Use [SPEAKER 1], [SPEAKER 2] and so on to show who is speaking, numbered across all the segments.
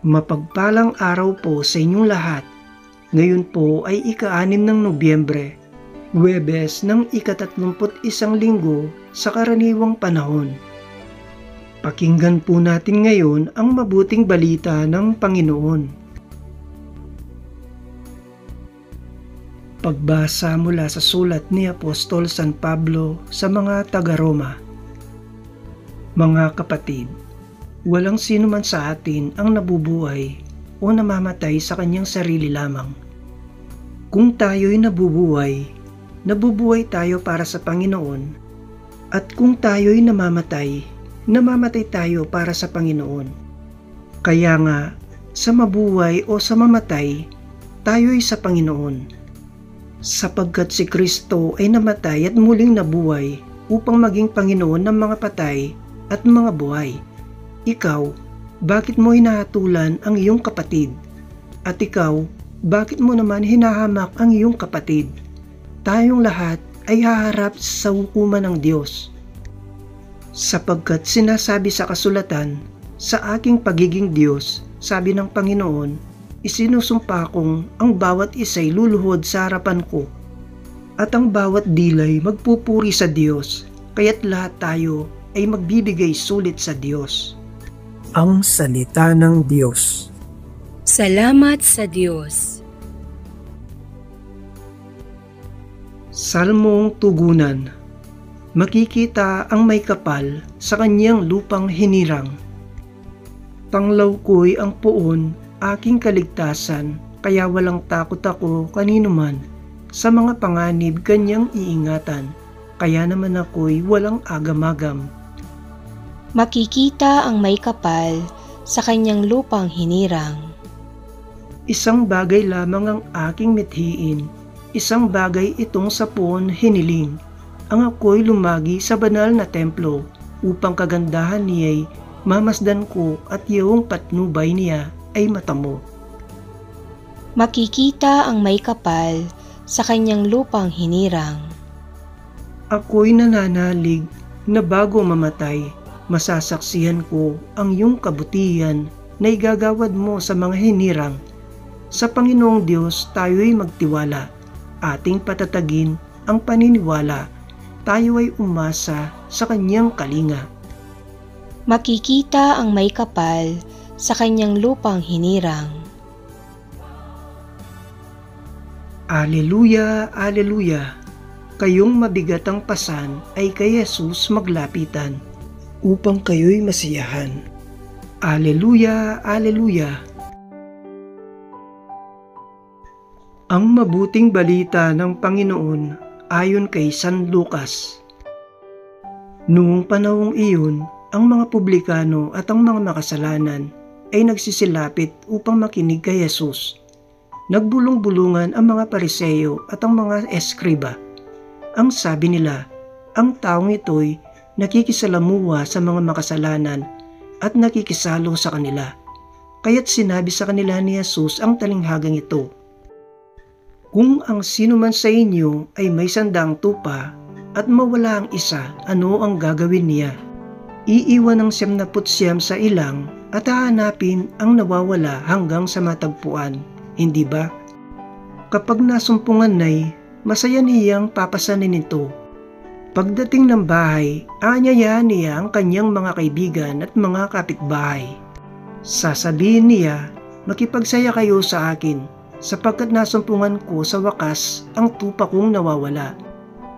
[SPEAKER 1] Mapagpalang araw po sa inyong lahat. Ngayon po ay ika-6 ng Nobyembre, Huwebes ng ika-31 linggo sa karaniwang panahon. Pakinggan po natin ngayon ang mabuting balita ng Panginoon. Pagbasa mula sa sulat ni Apostol San Pablo sa mga taga-Roma. Mga kapatid, walang sino man sa atin ang nabubuhay o namamatay sa kanyang sarili lamang. Kung tayo'y nabubuhay tayo para sa Panginoon, at kung tayo'y namamatay tayo para sa Panginoon. Kaya nga, sa mabuhay o sa mamatay, tayo'y sa Panginoon. Sapagkat si Kristo ay namatay at muling nabuhay upang maging Panginoon ng mga patay at mga buhay. Ikaw, bakit mo hinahatulan ang iyong kapatid? At ikaw, bakit mo naman hinahamak ang iyong kapatid? Tayong lahat ay haharap sa hukuman ng Diyos. Sapagkat sinasabi sa kasulatan, sa aking pagiging Diyos, sabi ng Panginoon, isinusumpa kong ang bawat isa'y luluhod sa harapan ko, at ang bawat dilay magpupuri sa Diyos, kaya't lahat tayo ay magbibigay sulit sa Diyos.
[SPEAKER 2] Ang salita ng Diyos.
[SPEAKER 3] Salamat sa Diyos.
[SPEAKER 1] Salmong Tugunan. Makikita ang may kapal sa kanyang lupang hinirang. Panglaw ko'y ang poon, aking kaligtasan, kaya walang takot ako kanino man. Sa mga panganib kanyang iingatan, kaya naman ako'y walang agam-agam.
[SPEAKER 3] Makikita ang may kapal sa kanyang lupang hinirang.
[SPEAKER 1] Isang bagay lamang ang aking mithiin, isang bagay itong sa poon hiniling. Ang ako'y lumagi sa banal na templo, upang kagandahan niya'y mamasdan ko at iyong patnubay niya ay matamo.
[SPEAKER 3] Makikita ang may kapal sa kanyang lupang hinirang.
[SPEAKER 1] Ako'y nananalig na bago mamatay, masasaksihan ko ang iyong kabutihan na igagawad mo sa mga hinirang. Sa Panginoong Diyos tayo'y magtiwala, ating patatagin ang paniniwala, tayo ay umasa sa kanyang kalinga.
[SPEAKER 3] Makikita ang may kapal sa kanyang lupang hinirang.
[SPEAKER 1] Aleluya, aleluya! Kayong mabigat ang pasan ay kay Jesus maglapitan, upang kayo'y masiyahan. Aleluya, aleluya! Ang mabuting balita ng Panginoon ayon kay San Lucas. Noong panahong iyon, ang mga publikano at ang mga makasalanan ay nagsisilapit upang makinig kay Jesus. Nagbulong-bulungan ang mga Pariseo at ang mga eskriba. Ang sabi nila, ang taong ito'y nakikisalamuha sa mga makasalanan at nakikisalo sa kanila. Kaya't sinabi sa kanila ni Jesus ang talinghagang ito, kung ang sino man sa inyo ay may 100 tupa at mawala ang isa, ano ang gagawin niya? Iiwan ang 99 sa ilang at hahanapin ang nawawala hanggang sa matagpuan, hindi ba? Kapag nasumpungan na'y, masaya niyang papasanin ito. Pagdating ng bahay, aanyayahan niya ang kanyang mga kaibigan at mga kapitbahay. Sasabihin niya, makipagsaya kayo sa akin, sapagkat nasumpungan ko sa wakas ang tupa kong nawawala.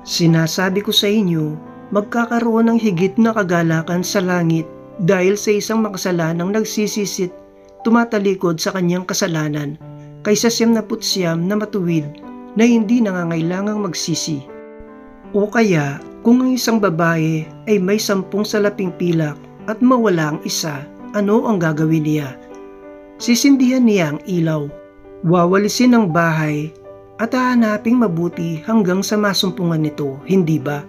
[SPEAKER 1] Sinasabi ko sa inyo, magkakaroon ng higit na kagalakan sa langit dahil sa isang makasalanang nagsisisit, tumatalikod sa kanyang kasalanan, kaysa 99 na matuwid na hindi nangangailangang magsisi. O kaya, kung ang isang babae ay may 10 salaping pilak at mawala ang isa, ano ang gagawin niya? Sisindihan niya ang ilaw, wawalisin ang bahay at hahanaping mabuti hanggang sa masumpungan nito, hindi ba?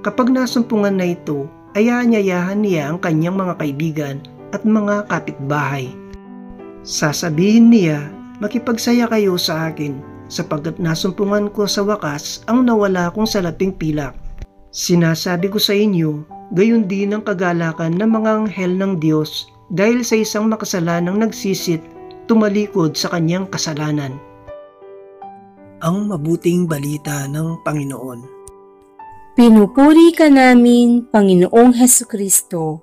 [SPEAKER 1] Kapag nasumpungan na ito, ay aanyayahan niya ang kanyang mga kaibigan at mga kapitbahay. Sasabihin niya, makipagsaya kayo sa akin, sapagkat nasumpungan ko sa wakas ang nawala kong salaping pilak. Sinasabi ko sa inyo, gayon din ang kagalakan ng mga anghel ng Diyos dahil sa isang makasalanang nagsisit tumalikod sa kanyang kasalanan.
[SPEAKER 2] Ang mabuting balita ng Panginoon.
[SPEAKER 3] Pinupuri ka namin, Panginoong Hesukristo.